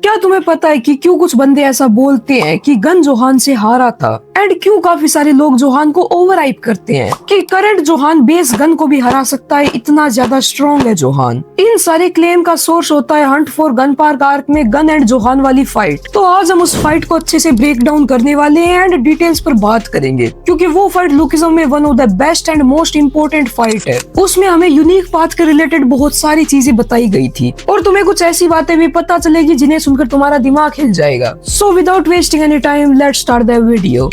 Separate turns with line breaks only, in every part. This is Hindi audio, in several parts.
क्या तुम्हें पता है कि क्यों कुछ बंदे ऐसा बोलते हैं कि गन जोहान से हारा था, एंड क्यों काफी सारे लोग जोहान को ओवर हाइप करते हैं कि करंट जोहान बेस गन को भी हरा सकता है, इतना ज्यादा स्ट्रॉन्ग है जोहान। इन सारे क्लेम का सोर्स होता है Hunt for gun park arc में गन एंड जोहान वाली फाइट। तो आज हम उस फाइट को अच्छे से ब्रेक डाउन करने वाले हैं एंड डिटेल्स पर बात करेंगे, क्योंकि वो फाइट लुकिज्म में one of the best and most important fight है। उसमें हमें यूनिक पाथ के रिलेटेड बहुत सारी चीजें बताई गई थी और तुम्हें कुछ ऐसी बातें भी पता चलेगी जिन्हें सुनकर तुम्हारा दिमाग हिल जाएगा। So without wasting any time let's start the video.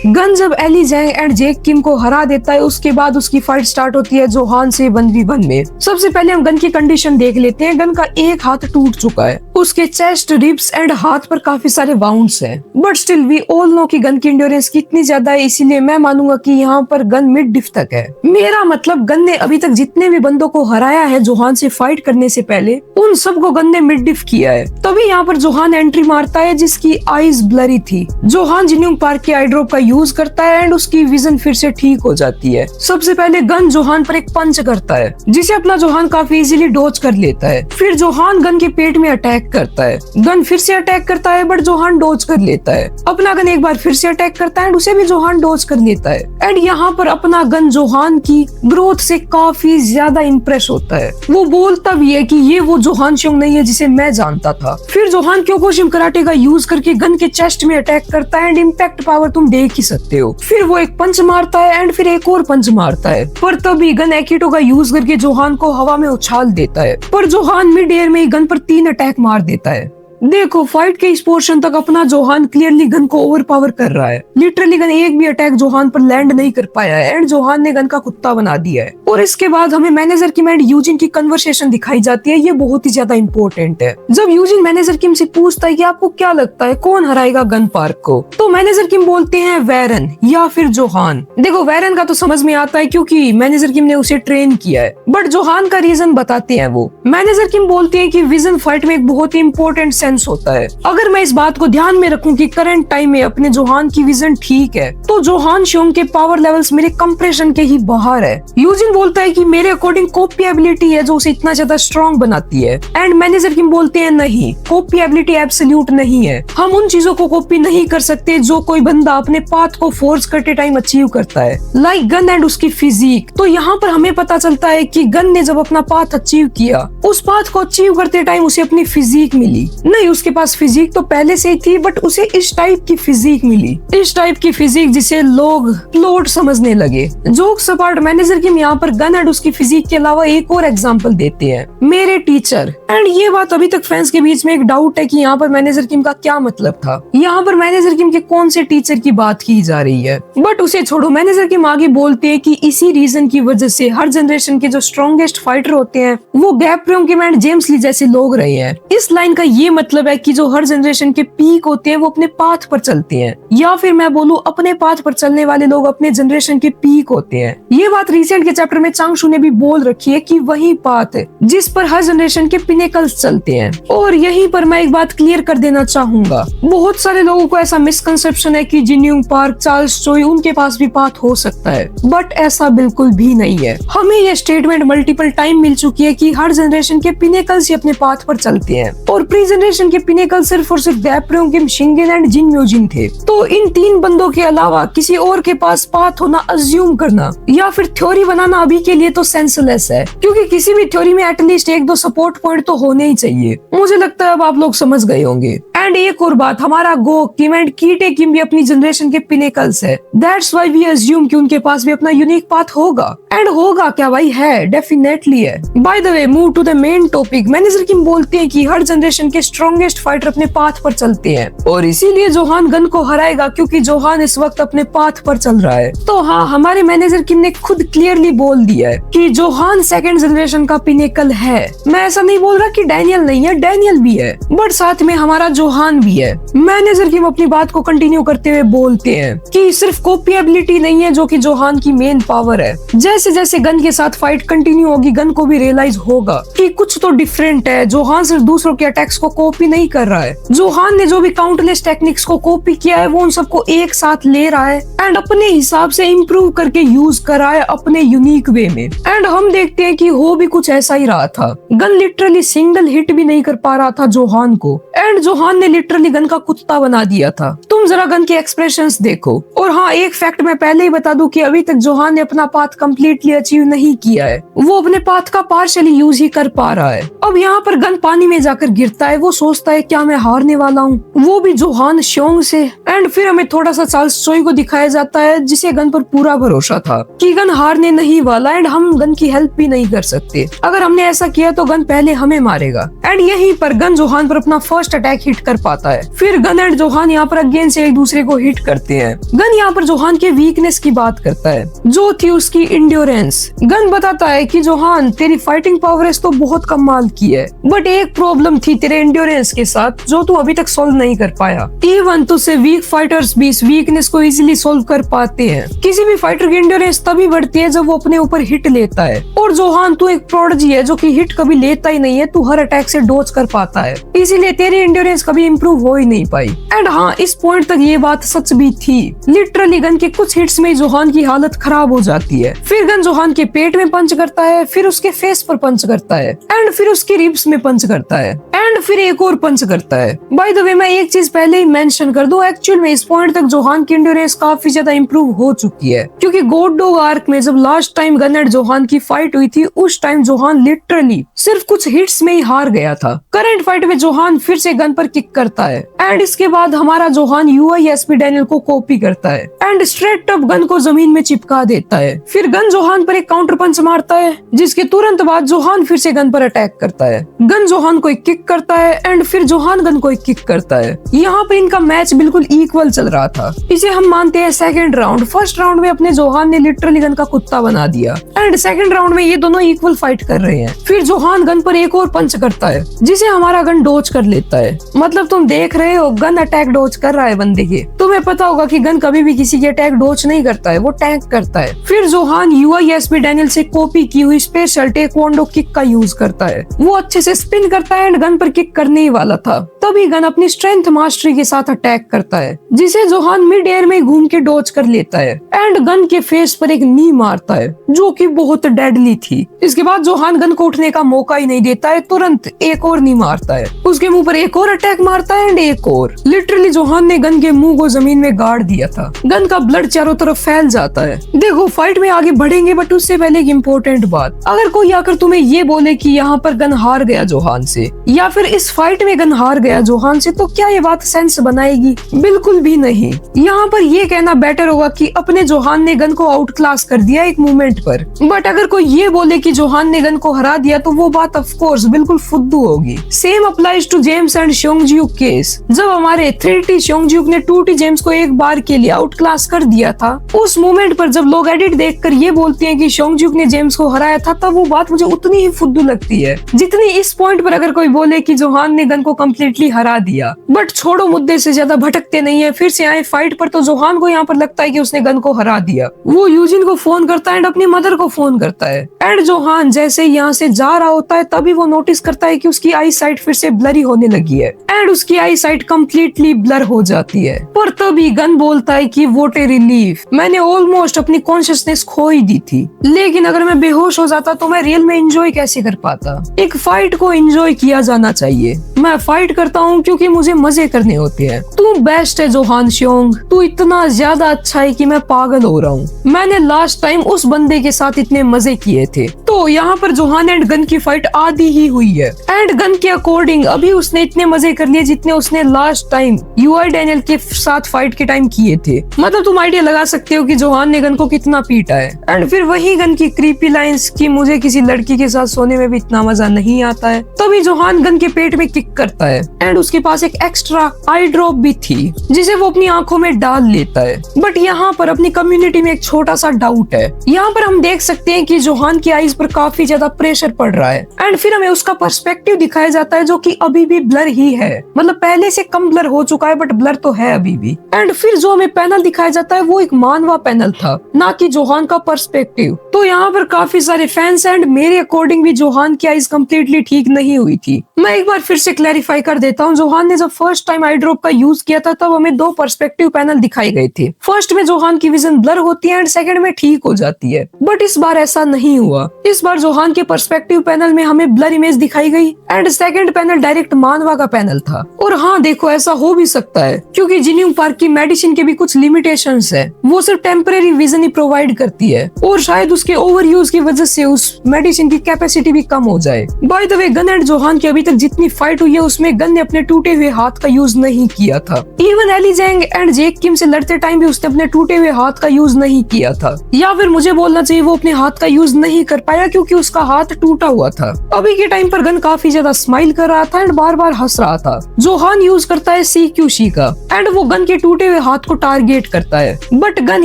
Gun जब एली जैंग एंड जेक किम को हरा देता है, उसके बाद उसकी फाइट स्टार्ट होती है जोहान से 1v1 में। सबसे पहले हम गन की कंडीशन देख लेते हैं। गन का एक हाथ टूट चुका है, उसके चेस्ट, रिब्स एंड हाथ पर काफी सारे वाउंड्स हैं, but still we all know कि गन की एंड्योरेंस कितनी ज्यादा है, इसीलिए मैं मानूंगा कि यहाँ पर गन मिड डिफ तक है। मेरा मतलब गन ने अभी तक जितने भी बंदों को हराया है जोहान से फाइट करने से पहले, उन सबको गन ने मिड डिफ किया है। तभी यहाँ पर जोहान एंट्री मारता है जिसकी आईज ब्लरी थी। जोहान जिन्यूंग पार्क के आई ड्रॉप का यूज करता है एंड उसकी विजन फिर से ठीक हो जाती है। सबसे पहले गन जोहान पर एक पंच करता है जिसे अपना जोहान काफी इजीली डॉज कर लेता है। फिर जोहान गन के पेट में अटैक करता है, गन फिर से अटैक करता है बट जोहान डॉज कर लेता है। अपना गन एक बार फिर से अटैक करता है एंड उसे भी जोहान डॉज कर लेता है। एंड यहाँ पर अपना गन जोहान की ग्रोथ से काफी ज्यादा इम्प्रेस होता है। वो बोलता भी है कि ये वो जोहान शियोंग नहीं है जिसे मैं जानता था। फिर जोहान क्योकुशिन कराटे का यूज करके गन के चेस्ट में अटैक करता है एंड इम्पैक्ट पावर तुम देख ही सकते हो। फिर वो एक पंच मारता है एंड फिर एक और पंच मारता है, पर तभी गन एकिटो का यूज करके जोहान को हवा में उछाल देता है, पर जोहान मिड एयर में गन पर 3 अटैक मार देता है। देखो फाइट के इस पोर्शन तक अपना जोहान क्लियरली गन को ओवर पावर कर रहा है। लिटरली गन एक भी अटैक जोहान पर लैंड नहीं कर पाया है एंड जोहान ने गन का कुत्ता बना दिया है। और इसके बाद हमें मैनेजर किम एंड यूजिन की कन्वर्सेशन दिखाई जाती है। ये बहुत ही ज्यादा इंपॉर्टेंट है। जब यूजिन मैनेजर किम से पूछता है कि आपको क्या लगता है कौन हराएगा गन पार्क को, तो मैनेजर किम बोलते हैं वैरन या फिर जोहान। देखो वैरन का तो समझ में आता है क्योंकि मैनेजर किम ने उसे ट्रेन किया है, बट जोहान का रीजन बताते हैं वो। मैनेजर किम बोलते हैं कि विजन फाइट में एक बहुत ही इंपॉर्टेंट सेंस होता है। अगर मैं इस बात को ध्यान में रखूं कि करंट टाइम में अपने जोहान की विजन ठीक है, तो जोहान शियोंग के पावर लेवल्स मेरे कंप्रेशन के ही बाहर है। यूजिन बोलता है कि मेरे अकॉर्डिंग कॉपी एबिलिटी है जो उसे इतना ज्यादा स्ट्रॉन्ग बनाती है, एंड मैनेजर किम बोलते हैं नहीं, कॉपी एबिलिटी एब्सोल्यूट नहीं है। हम उन चीजों को कॉपी नहीं कर सकते जो कोई बंदा अपने पाथ को फोर्स करते टाइम अचीव करता है, लाइक गन एंड उसकी फिजिक। तो यहाँ पर हमें पता चलता है कि गन ने जब अपना पाथ अचीव किया, उस पाथ को अचीव करते टाइम उसे अपनी फिजिक मिली। नहीं, उसके पास फिजिक तो पहले से ही थी, बट उसे इस टाइप की फिजिक मिली, इस टाइप की फिजिक जिसे लोग प्लॉट समझने लगे। जोक्स अपार्ट, मैनेजर किम यहाँ पर गन एंड उसकी फिजिक के अलावा एक और एग्जांपल देते हैं, मेरे टीचर। एंड ये बात अभी तक फैंस के बीच में एक डाउट है कि यहाँ पर मैनेजर किम का क्या मतलब था। यहाँ पर मैनेजर किम के कौन से टीचर की बात की जा रही है, बट उसे छोड़ो। मैनेजर किम आगे बोलते हैं कि इसी रीजन की वजह से हर जनरेशन के जो स्ट्रॉन्गेस्ट फाइटर होते हैं वो गैब्रियल किम एंड जेम्स ली जैसे लोग रहे हैं। इस लाइन का ये मतलब है कि जो हर जनरेशन के पीक होते हैं वो अपने पाथ पर चलते हैं, या फिर मैं बोलूं अपने पाथ पर चलने वाले लोग अपने जनरेशन के पीक होते हैं। ये बात रिसेंट के चैप्टर में चांगशू ने भी बोल रखी है कि वही पाथ है जिस पर हर जनरेशन के पिनेकल्स चलते हैं। और यहीं पर मैं एक बात क्लियर कर देना चाहूंगा, बहुत सारे लोगों को ऐसा मिसकंसेप्शन है कि जिन्यूंग पार्क, चार्ल्स चोई, उनके पास भी पाथ हो सकता है, बट ऐसा बिल्कुल भी नहीं है। हमें ये स्टेटमेंट मल्टीपल टाइम मिल चुकी है कि हर जनरेशन के पिनेकल्स ही अपने पाथ पर चलते हैं, और प्री जनरेशन के पिनेकल सिर्फ और सिर्फ गैब्रियल किम, शिंगेन एंड जिन म्योजिन थे। तो इन 3 बंदों के अलावा किसी और के पास पाथ होना अज्यूम करना या फिर थ्योरी बनाना अभी के लिए तो सेंसलेस है, क्योंकि किसी भी थ्योरी में एटलीस्ट 1-2 सपोर्ट पॉइंट तो होने ही चाहिए। मुझे लगता है अब आप लोग समझ गए होंगे। एंड एक और बात, हमारा गो किम एंड कीटे किम भी अपनी जनरेशन के पिनेकल्स है। दैट्स व्हाई वी अज्यूम कि उनके पास भी अपना यूनिक पाथ होगा। एंड होगा क्या भाई, है, डेफिनेटली है। By the way, move to the main topic. Manager Kim बोलते हैं कि हर जनरेशन के स्ट्रॉन्गेस्ट फाइटर अपने पाथ पर चलते हैं और इसीलिए जोहान गन को हराएगा क्योंकि जोहान इस वक्त अपने पाथ पर चल रहा है। तो हाँ, हमारे मैनेजर किम ने खुद क्लियरली बोल दिया है कि जोहान सेकंड जनरेशन का पिनेकल है। मैं ऐसा नहीं बोल रहा कि डैनियल नहीं है, डैनियल भी है, बट साथ में हमारा जोहान जोहान भी है। मैनेजर की अपनी बात को कंटिन्यू करते हुए बोलते हैं कि सिर्फ कॉपीएबिलिटी नहीं है जो कि जोहान की मेन पावर है। जैसे जैसे गन के साथ फाइट कंटिन्यू होगी, गन को भी रियलाइज होगा कि कुछ तो डिफरेंट है। जोहान सिर्फ दूसरों के अटैक्स को कॉपी नहीं कर रहा है। जोहान ने जो भी काउंटलेस टेक्निक्स को कॉपी किया है वो उन सबको एक साथ ले रहा है एंड अपने हिसाब से इम्प्रूव करके यूज कर रहा है अपने यूनिक वे में। एंड हम देखते हैं कि हो भी कुछ ऐसा ही रहा था। गन लिटरली सिंगल हिट भी नहीं कर पा रहा था जोहान को एंड जोहान ने लिटरली गन का कुत्ता बना दिया था। तुम जरा गन के एक्सप्रेशंस देखो। और हाँ, एक फैक्ट मैं पहले ही बता दूं कि अभी तक जोहान ने अपना पाथ कंप्लीटली अचीव नहीं किया है। वो अपने पाथ का पार्शियली यूज ही कर पा रहा है। अब यहाँ पर गन पानी में जाकर गिरता है। वो सोचता है क्या मैं हारने वाला हूँ, वो भी जोहान श्योंग से। एंड फिर हमें थोड़ा सा चार्ल्स चोई को दिखाया जाता है जिसे गन पर पूरा भरोसा था कि गन हारने नहीं वाला एंड हम गन की हेल्प भी नहीं कर सकते। अगर हमने ऐसा किया तो गन पहले हमें मारेगा। एंड यहीं पर गन जोहान पर अपना फर्स्ट अटैक हिट कर पाता है। फिर गन एंड जोहान यहाँ पर अगेन से एक दूसरे को हिट करते हैं। गन यहाँ पर जोहान के वीकनेस की बात करता है जो थी उसकी इंड्योरेंस। गन बताता है कि जोहान तेरी फाइटिंग पावर्स तो बहुत कमाल की है बट एक प्रॉब्लम थी तेरे इंड्योरेंस के साथ जो तू अभी तक सोल्व नहीं कर पाया। इवन तुझसे वीक फाइटर्स भी इस वीकनेस को इजीली सोल्व कर पाते हैं। किसी भी फाइटर की इंड्योरेंस तभी बढ़ती है जब वो अपने ऊपर हिट लेता है। और जोहान तू एक प्रोडिजी है जो कि हिट कभी लेता ही नहीं है। तू हर अटैक से डॉज कर पाता है, इसीलिए तेरी इंड्योरेंस कभी इंप्रूव हो ही नहीं पाई। एंड हाँ, इस पॉइंट तक ये बात सच भी थी। लिटरली गन के कुछ हिट्स में जोहान की हालत खराब हो जाती है। फिर गन जोहान के पेट में पंच करता है, फिर उसके फेस पर पंच करता है एंड फिर उसकी रिब्स में पंच करता है एंड फिर एक और पंच करता है। बाय द वे मैं एक चीज पहले ही मेंशन कर दूं, एक्चुअल में इस पॉइंट तक जोहान की इंड्योरेंस काफी ज्यादा इंप्रूव हो चुकी है क्योंकि गॉड डॉग आर्क में जब last time Gun and Johan की फाइट हुई थी उस टाइम जोहान लिटरली सिर्फ कुछ हिट्स में ही हार गया था। करंट फाइट में जोहान फिर से गन पर किक करता है एंड इसके बाद हमारा जोहान यूआईएसपी डैनियल को कॉपी करता है एंड स्ट्रेट अप गन को जमीन में चिपका देता है। फिर गन जोहान पर एक काउंटर पंच मारता है जिसके तुरंत बाद जोहान फिर से गन पर अटैक करता है। गन जोहान को एक किक करता है एंड फिर जोहान गन को एक किक करता है। यहाँ पे इनका मैच बिल्कुल इक्वल चल रहा था। इसे हम मानते हैं सेकंड राउंड। फर्स्ट राउंड में अपने जोहान ने लिटरली गन का कुत्ता बना दिया एंड सेकंड राउंड में ये दोनों इक्वल फाइट कर रहे हैं। फिर जोहान गन पर एक और पंच करता है जिसे हमारा गन डॉज कर लेता है। मतलब तुम देख रहे हो गन अटैक डॉज कर रहा है बंदे के। तुम्हें पता होगा कि गन कभी भी किसी के अटैक डॉज नहीं करता है, वो टैंक करता है। फिर जोहान यूआईएसपी डैनियल से कॉपी की हुई स्पेशल टेक्वांडो किक का यूज करता है। वो अच्छे से स्पिन करता है एंड गन पर किक करने ही वाला था तभी गन अपनी स्ट्रेंथ मास्टरी के साथ अटैक करता है जिसे जोहान मिड एयर में घूम के डॉज कर लेता है एंड गन के फेस पर एक नी मारता है जो कि बहुत डेडली थी। इसके बाद जोहान गन को उठने का मौका ही नहीं देता है, तुरंत एक और नी मारता है। उसके मुंह पर एक और अटैक मारता है एंड एक और। लिटरली जोहान ने गन के मुंह को जमीन में गाड़ दिया था। गन का ब्लड चारों तरफ फैल जाता है। देखो फाइट में आगे बढ़ेंगे बट उससे पहले एक इम्पोर्टेंट बात, अगर कोई आकर तुम्हें ये बोले कि यहाँ पर गन हार गया जोहान से या फिर इस फाइट में गन हार गया जोहान से तो क्या ये बात सेंस बनाएगी? बिल्कुल भी नहीं। यहाँ पर ये कहना बेटर होगा कि अपने जोहान ने गन को आउट क्लास कर दिया एक मोमेंट पर। बट अगर कोई ये बोले कि जोहान ने गन को हरा दिया तो वो बात ऑफ कोर्स बिल्कुल फुद्दू होगी। Same applies to James and Seongjiuk case. जब हमारे 3T श्योंगजियुक ने 2T जेम्स को एक बार के लिए आउट क्लास कर दिया था, उस मोमेंट पर जब लोग एडिट देखकर ये बोलते हैं कि श्योंगजियुक ने जेम्स को हराया था तब वो बात मुझे उतनी ही फुद्दू लगती है जितनी इस पॉइंट पर अगर कोई बोले कि जोहान ने गन को कम्प्लीटली हरा दिया। बट छोड़ो, मुद्दे से ज्यादा भटकते नहीं है, फिर से आए फाइट पर। तो जोहान को यहाँ पर लगता है कि उसने गन को हरा दिया। वो यूजिन को फोन करता है एंड अपनी मदर को फोन करता है एंड जोहान जैसे यहाँ से जा रहा होता है तभी वो नोटिस करता है कि उसकी आई साइट फिर से ब्लरी होने लगी है एंड उसकी आई साइट कम्प्लीटली ब्लर हो जाती है। पर तभी गन बोलता है कि व्हाट ए रिलीफ, मैंने ऑलमोस्ट अपनी कॉन्शियसनेस खो ही दी थी, लेकिन अगर मैं बेहोश हो जाता तो मैं रियल में एंजॉय कैसे कर पाता। एक फाइट को एंजॉय किया जाना चाहिए। मैं फाइट करता हूँ क्योंकि मुझे मजे करने होते हैं। तू बेस्ट है जोहान श्योंग, तू इतना ज्यादा अच्छा है कि मैं पागल हो रहा हूँ। मैंने लास्ट टाइम उस बंदे के साथ इतने मजे किए थे। तो यहाँ पर जोहान एंड गन की फाइट आधी ही हुई है एंड गन के अकॉर्डिंग अभी उसने इतने मजे कर लिए जितने उसने लास्ट टाइम यूआई डैनियल के साथ फाइट के टाइम किए थे। मतलब तुम आइडिया लगा सकते हो कि जोहान ने गन को कितना पीटा है। एंड फिर वही गन की क्रीपी लाइंस की मुझे किसी लड़की के साथ सोने में भी इतना मजा नहीं आता है। तभी जोहान गन के पेट में किक करता है एंड उसके पास एक एक्स्ट्रा आई ड्रॉप भी थी जिसे वो अपनी आंखों में डाल लेता है। बट यहाँ पर अपनी कम्युनिटी में एक छोटा सा डाउट है। यहाँ पर हम देख सकते हैं कि जोहान की आईज पर काफी ज्यादा प्रेशर पड़ रहा है एंड फिर हमें उसका पर्सपेक्टिव दिखाया जाता है जो कि अभी भी ब्लर ही है, मतलब पहले से कम ब्लर हो चुका है बट ब्लर तो है अभी भी। एंड फिर जो हमें पैनल दिखाया जाता है वो एक मानवा पैनल था, ना कि जोहान का पर्सपेक्टिव। तो यहाँ पर काफी सारे फैंस एंड मेरे अकॉर्डिंग भी जोहान की आईज कम्प्लीटली ठीक नहीं हुई थी। मैं एक बार फिर से क्लैरिफाई कर देता हूँ, जोहान ने जब फर्स्ट टाइम आई ड्रॉप का यूज किया था तब हमें दो पर्सपेक्टिव पैनल दिखाए गए थे। फर्स्ट में जोहान की विजन ब्लर होती है एंड सेकंड में ठीक हो जाती है, बट इस बार ऐसा नहीं हुआ। इस बार जोहान के पर्सपेक्टिव पैनल में हमें ब्लर इमेज दिखाई गई एंड सेकंड पैनल डायरेक्ट मानवा का पैनल था। और हाँ देखो, ऐसा हो भी सकता है क्योंकि जिनियम पार्क की मेडिसिन के भी कुछ लिमिटेशंस है, वो सिर्फ टेम्परेरी विजन ही प्रोवाइड करती है और शायद उसके ओवर यूज की वजह से उस मेडिसिन की कैपेसिटी भी कम हो जाए। By the way, Gun and Johan की अभी तक जितनी फाइट हुई है उसमें गन ने अपने टूटे हुए हाथ का यूज नहीं किया था। इवन एली जैंग एंड जेक किम से लड़ते टाइम भी उसने अपने टूटे हुए हाथ का यूज नहीं किया था, या फिर मुझे बोलना चाहिए वो अपने हाथ का यूज नहीं कर पाया क्योंकि उसका हाथ टूटा हुआ था। अभी के टाइम पर गन काफी ज्यादा स्माइल कर रहा था एंड बार बार हंस रहा था। जोहान यूज करता है CQC का एंड वो गन के टूटे हुए हाथ को टारगेट करता है, बट गन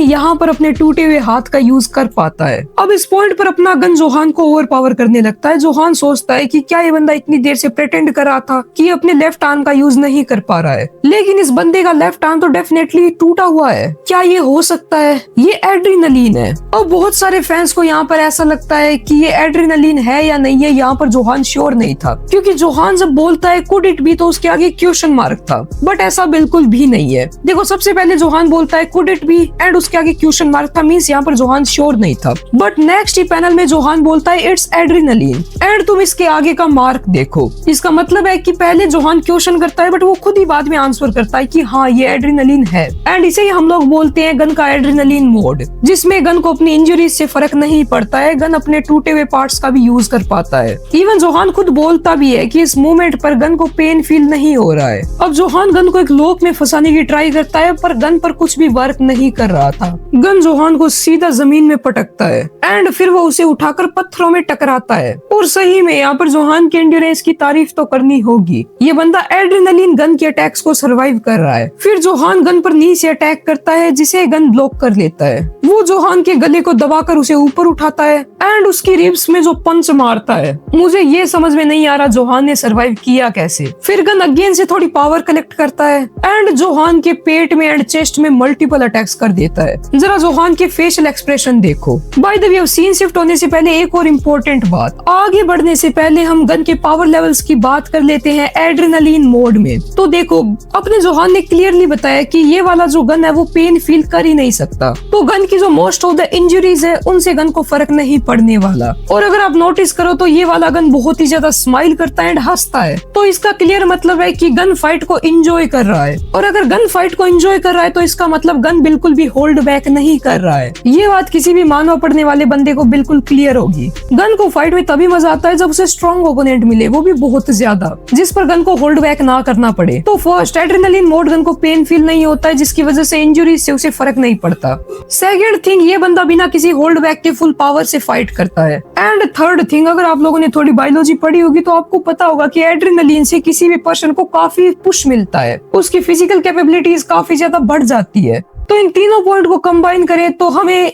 यहाँ पर अपने टूटे हुए हाथ का यूज कर पाता है। अब इस पॉइंट पर अपना गन जोहान को ओवर पावर करने लगता है। जोहान सोचता है कि क्या ये बंदा इतनी देर से प्रिटेंड कर रहा था कि अपने लेफ्ट आर्म का यूज नहीं कर पा रहा है, लेकिन इस बंदे का लेफ्ट आर्म तो डेफिनेटली टूटा हुआ है। क्या ये हो सकता है? ये एड्रेनलिन है। अब बहुत सारे फैंस को यहाँ पर ऐसा लगता है कि ये एड्रेनलिन है या नहीं है, यहाँ पर जोहान श्योर नहीं था क्योंकि जोहान जब बोलता है कुड इट बी तो उसके आगे क्वेश्चन मार्क था, बट ऐसा बिल्कुल भी नहीं है। देखो, सबसे पहले जोहान बोलता है कुड इट बी एंड उसके आगे क्वेश्चन मार्क था, मींस यहाँ पर जोहान श्योर नहीं था। बट नेक्स्ट ही पैनल में जोहान बोलता है इट्स एड्रेनलिन एंड तुम इसके आगे का मार्क देखो। इसका मतलब है कि पहले जोहान क्वेश्चन करता है बट वो खुद ही बाद में आंसर करता है कि हाँ ये एड्रेनलिन है एंड इसे ही हम लोग बोलते हैं गन का एड्रेनलिन मोड, जिसमें गन को अपनी इंजरीज से फर्क नहीं पड़ता है, गन अपने टूटे हुए पार्ट्स का भी यूज कर पाता है। इवन जोहान खुद बोलता भी है कि इस मूवमेंट पर गन को पेन फील नहीं हो रहा है। अब जोहान गन को एक लॉक में फंसाने की ट्राई करता है पर गन पर कुछ भी वर्क नहीं कर रहा था। गन जोहान को सीधा जमीन में पटकता है एंड फिर वो उसे उठाकर पत्थरों में टकराता है। और सही में यहाँ पर जोहान के एंड्योरेंस की तारीफ तो करनी होगी, ये बंदा एड्रेनलिन गन के अटैक्स को सर्वाइव कर रहा है। फिर जोहान गन पर नी से अटैक करता है जिसे गन ब्लॉक कर लेता है। वो जोहान के गले को दबाकर उसे ऊपर उठाता है एंड उसकी रिब्स में जो पंच मारता है, मुझे ये समझ में नहीं आ रहा जोहान ने सर्वाइव किया कैसे। फिर गन अगेन से थोड़ी पावर कलेक्ट करता है एंड जोहान के पेट में एंड चेस्ट में मल्टीपल अटैक्स कर देता है। जरा जोहान के फेशियल एक्सप्रेशन देखो। By the way, scene shift होने से पहले एक और इम्पोर्टेंट बात, आगे बढ़ने से पहले हम गन के पावर लेवल्स की बात कर लेते हैं एड्रेनलिन मोड में। तो देखो, अपने जोहान ने क्लियरली बताया कि ये वाला जो गन है वो पेन फील कर ही नहीं सकता, तो गन की जो मोस्ट ऑफ द इंजरीज है उनसे गन को फर्क नहीं पड़ने वाला। और अगर आप नोटिस करो तो ये वाला गन बहुत ही ज्यादा स्माइल करता है एंड हंसता है, तो इसका क्लियर मतलब है कि गन फाइट को एंजॉय कर रहा है। और अगर गन फाइट को एंजॉय कर रहा है तो इसका मतलब गन बिल्कुल भी होल्ड बैक नहीं कर रहा है। ये बात किसी भी मानव पढ़ने वाले बंदे को बिल्कुल क्लियर होगी। गन को फाइट में तभी मजा आता है जब उसे स्ट्रॉन्ग ओपोनेंट मिले, वो भी बहुत ज्यादा, जिस पर गन को होल्ड बैक ना करना पड़े। तो फर्स्ट, एड्रेनलिन मोड गन को पेन फील नहीं होता है जिसकी वजह से इंजरी से उसे फर्क नहीं पड़ता। सेकंड थिंग, ये बंदा बिना किसी होल्ड बैक के फुल पावर से फाइट करता है। एंड थर्ड थिंग, अगर आप लोगों ने थोड़ी बायोलॉजी पढ़ी होगी तो आपको पता होगा कि एड्रेनलिन से किसी भी पर्सन को काफी पुश मिलता है, उसकी फिजिकल कैपेबिलिटीज काफी ज्यादा बढ़ जाती है। तो इन तीनों पॉइंट को कंबाइन करें तो हमें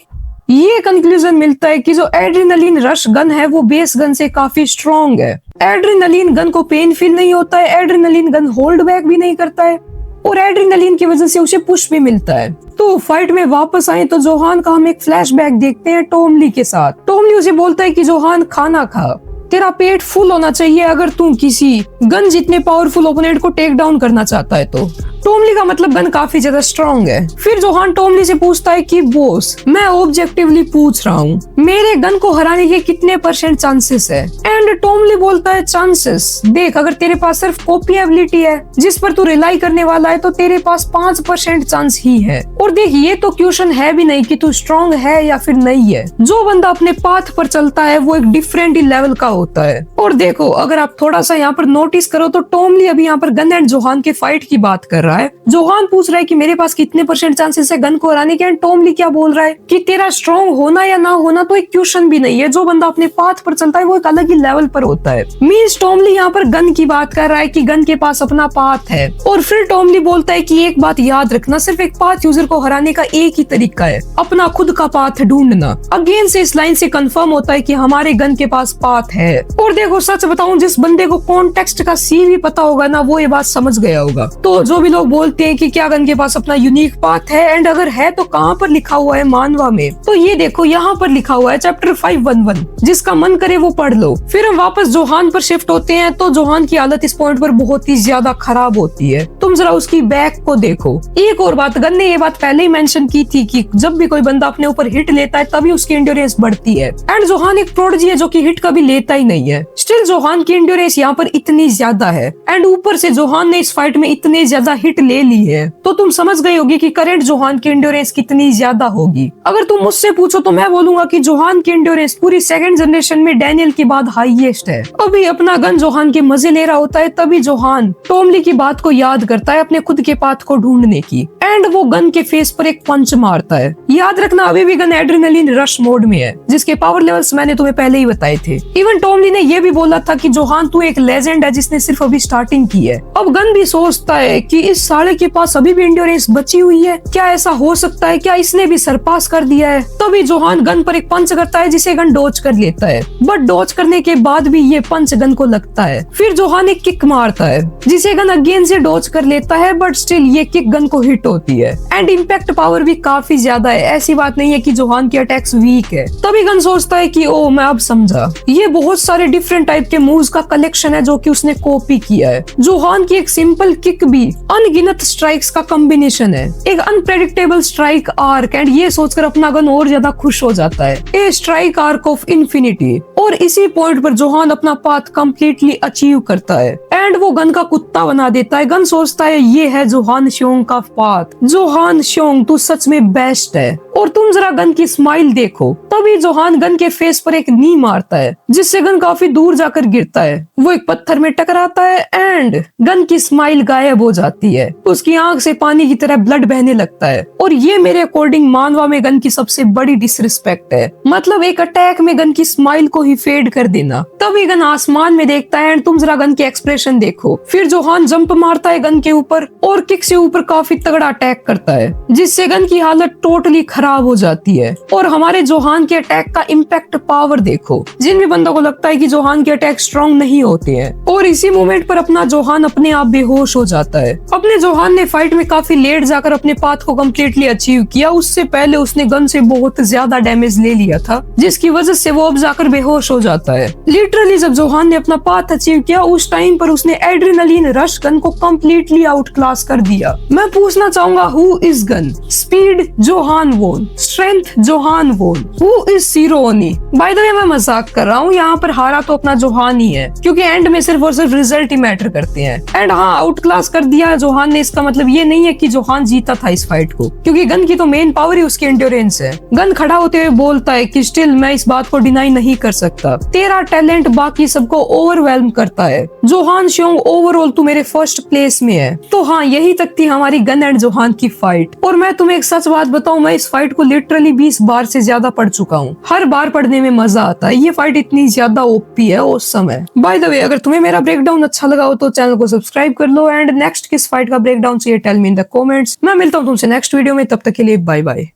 ये कंक्लूजन मिलता है कि जो एड्रेनलिन रश गन है वो बेस गन से काफी स्ट्रॉन्ग है। एड्रेनलिन गन को पेन फील नहीं होता है, एड्रेनलिन गन होल्ड बैक भी नहीं करता है और एड्रेनलिन की वजह से उसे पुश भी मिलता है। तो फाइट में वापस आए तो जोहान का हम एक फ्लैशबैक देखते हैं टॉमली के साथ। टॉमली उसे बोलता है कि जोहान खाना खा, तेरा पेट फुल होना चाहिए अगर तू किसी गन जितने पावरफुल ओपोनेंट को टेक डाउन करना चाहता है। तो टॉमली का मतलब गन काफी ज्यादा स्ट्रॉन्ग है। फिर जोहान टॉमली से पूछता है कि बॉस, मैं ऑब्जेक्टिवली पूछ रहा हूँ, मेरे गन को हराने के कितने % चांसेस है? एंड टॉमली बोलता है चांसेस देख, अगर तेरे पास सिर्फ कॉपी एबिलिटी है जिस पर तू रिलाई करने वाला है तो तेरे पास 5% चांस ही है। और देख, ये तो क्वेश्चन है भी नहीं कि तू स्ट्रॉन्ग है या फिर नहीं है। जो बंदा अपने पाथ पर चलता है वो एक डिफरेंट ही लेवल का होता है। और देखो, अगर आप थोड़ा सा यहाँ पर नोटिस करो तो टॉमली अभी यहाँ पर गन एंड जोहान के फाइट की बात कर रहा रहा है। जोहान पूछ रहा है कि मेरे पास कितने % चांसेस है गन को हराने के, एंड टॉमली क्या बोल रहा है कि तेरा स्ट्रॉन्ग होना या ना होना तो एक क्वेश्चन भी नहीं है, जो बंदा अपने पाथ पर चलता है वो एक अलग ही लेवल पर होता है। मींस टॉमली यहाँ पर गन की बात कर रहा है कि गन के पास अपना पाथ है, और फिर टॉमली बोलता है कि एक बात याद रखना, सिर्फ एक पाथ यूजर को हराने का एक ही तरीका है, अपना खुद का पाथ ढूंढना। अगेन से इस लाइन से कंफर्म होता है कि हमारे गन के पास पाथ है। और देखो सच बताऊं, जिस बंदे को कॉन्टेक्स्ट का सी भी पता होगा ना, वो ये बात समझ गया होगा। तो जो भी लोग बोलते हैं कि क्या गन के पास अपना यूनिक पाथ है, एंड अगर है तो कहाँ पर लिखा हुआ है मानवा में, तो ये देखो यहाँ पर लिखा हुआ है चैप्टर 511, जिसका मन करे वो पढ़ लो। फिर हम वापस जोहान पर शिफ्ट होते हैं, तो जोहान की हालत इस पॉइंट पर बहुत ही ज्यादा खराब होती है। तुम जरा उसकी बैक को देखो। एक और बात, गन ने ये बात पहले ही मेंशन की थी कि जब भी कोई बंदा अपने ऊपर हिट लेता है तभी उसकी एंड्योरेंस बढ़ती है, एंड जोहान एक प्रोडिजी है जो कि हिट कभी लेता ही नहीं है। स्टिल जोहान की एंड्योरेंस यहाँ पर इतनी ज्यादा है, एंड ऊपर से जोहान ने इस फाइट में इतने ज्यादा हिट ले ली है, तो तुम समझ गए होगी कि करंट जोहान की एंड्योरेंस कितनी ज्यादा होगी। अगर तुम मुझसे पूछो तो मैं बोलूंगा कि जोहान की एंड्योरेंस पूरी सेकंड जनरेशन में डैनियल के बाद हाईएस्ट है। अभी अपना गन जोहान के मजे ले रहा होता है, तभी जोहान टॉमली की बात को याद करता है अपने खुद के पाथ को ढूंढने की, एंड वो गन के फेस पर एक पंच मारता है। याद रखना अभी भी गन एड्रेनलिन रश मोड में है, जिसके पावर लेवल्स मैंने तुम्हें पहले ही बताए थे। इवन टॉमली ने ये भी बोला था कि जोहान तू एक लेजेंड है जिसने सिर्फ अभी स्टार्टिंग की है। अब गन भी सोचता है कि इस साले के पास अभी भी एंड्योरेंस बची हुई है, क्या ऐसा हो सकता है, क्या इसने भी सरपास कर दिया है। तभी जोहान गन पर एक पंच करता है जिसे गन डॉज कर लेता है, बट डॉज करने के बाद भी ये पंच गन को लगता है। फिर जोहान एक किक मारता है जिसे गन अगेन से डॉज कर लेता है, बट स्टिल ये किक गन को हिट होती है, एंड इम्पैक्ट पावर भी काफी ज्यादा है। ऐसी बात नहीं है कि जोहान की अटैक्स वीक है। तभी गन सोचता है कि ओ मैं अब समझा, ये बहुत सारे डिफरेंट टाइप के मूव्स का कलेक्शन है जो कि उसने कॉपी किया है। जोहान की एक सिंपल किक भी अनगिनत स्ट्राइक्स का कॉम्बिनेशन है, एक अनप्रेडिक्टेबल स्ट्राइक आर्क, एंड ये सोचकर अपना गन और ज्यादा खुश हो जाता है, ए स्ट्राइक आर्क ऑफ इन्फिनिटी। और इसी पॉइंट पर जोहान अपना पाथ कंप्लीटली अचीव करता है, एंड वो गन का कुत्ता बना देता है। गन सोचता है ये है जोहान श्योंग का पाथ। जोहान श्योंग तू सच में बेस्ट है। और तुम जरा गन की स्माइल देखो। तभी जोहान गन के फेस पर एक नी मारता है, जिससे गन काफी दूर जाकर गिरता है। वो एक पत्थर में टकराता है, एंड गन की स्माइल गायब हो जाती है। उसकी आंख से पानी की तरह ब्लड बहने लगता है, और ये मेरे अकॉर्डिंग मानवा में गन की सबसे बड़ी डिसरिस्पेक्ट है। मतलब एक अटैक में गन की स्माइल को ही फेड कर देना। तभी गन आसमान में देखता है, एंड तुम जरा गन के एक्सप्रेशन देखो। फिर जोहान जंप मारता है गन के ऊपर, और किक से ऊपर काफी तगड़ा अटैक करता है, जिससे गन की हालत टोटली खराब हो जाती है। और हमारे जोहान के अटैक का इम्पैक्ट पावर देखो। जिन भी बंदों को लगता है कि जोहान के अटैक स्ट्रॉन्ग नहीं होते हैं, और इसी मोमेंट पर अपना जोहान अपने आप बेहोश हो जाता है। अपने जोहान ने फाइट में काफी लेट जाकर अपने पाथ को कम्प्लीटली अचीव किया। उससे पहले उसने गन से बहुत ज्यादा डैमेज ले लिया था, जिसकी वजह से वो अब जाकर बेहोश हो जाता है। लिटरली जब जोहान ने अपना पाथ अचीव किया, उस टाइम पर उसने एड्रेनलिन रश गन को कम्प्लीटली आउट क्लास कर दिया। मैं पूछना चाहूंगा, who is Gun? Speed Johan won, strength Johan won, who is Seroni? By the way मैं मजाक कर रहा हूँ, यहाँ पर हारा तो अपना जोहान ही है, क्योंकि एंड में सिर्फ और सिर्फ रिजल्ट ही मैटर करते हैं। एंड हाँ, आउट क्लास कर दिया जोहान ने, इसका मतलब ये नहीं है कि जोहान जीता था इस फाइट को, क्योंकि गन की तो मेन पावर ही उसकी एंड्योरेंस है। गन खड़ा होते हुए बोलता है कि स्टिल मैं इस बात को डिनाई नहीं कर सकता, तेरा टैलेंट बाकी सबको ओवरवेल्म करता है। जोहान श्योंग ओवरऑल तू मेरे फर्स्ट प्लेस में है। तो हाँ, यही तक थी हमारी गन एंड जोहान की फाइट। और मैं तुम्हें एक सच बात बताऊं, मैं इस फाइट को लिटरली 20 बार से ज्यादा पढ़ चुका हूँ। हर बार पढ़ने में मजा आता है। ये फाइट इतनी ज्यादा ओपी है उस समय। बाय द वे, अगर तुम्हें मेरा ब्रेकडाउन अच्छा लगा हो तो चैनल को सब्सक्राइब कर लो, एंड नेक्स्ट किस फाइट का ब्रेकडाउन चाहिए tell me in the comments. मैं मिलता हूँ तुमसे नेक्स्ट वीडियो में, तब तक के लिए बाय बाय।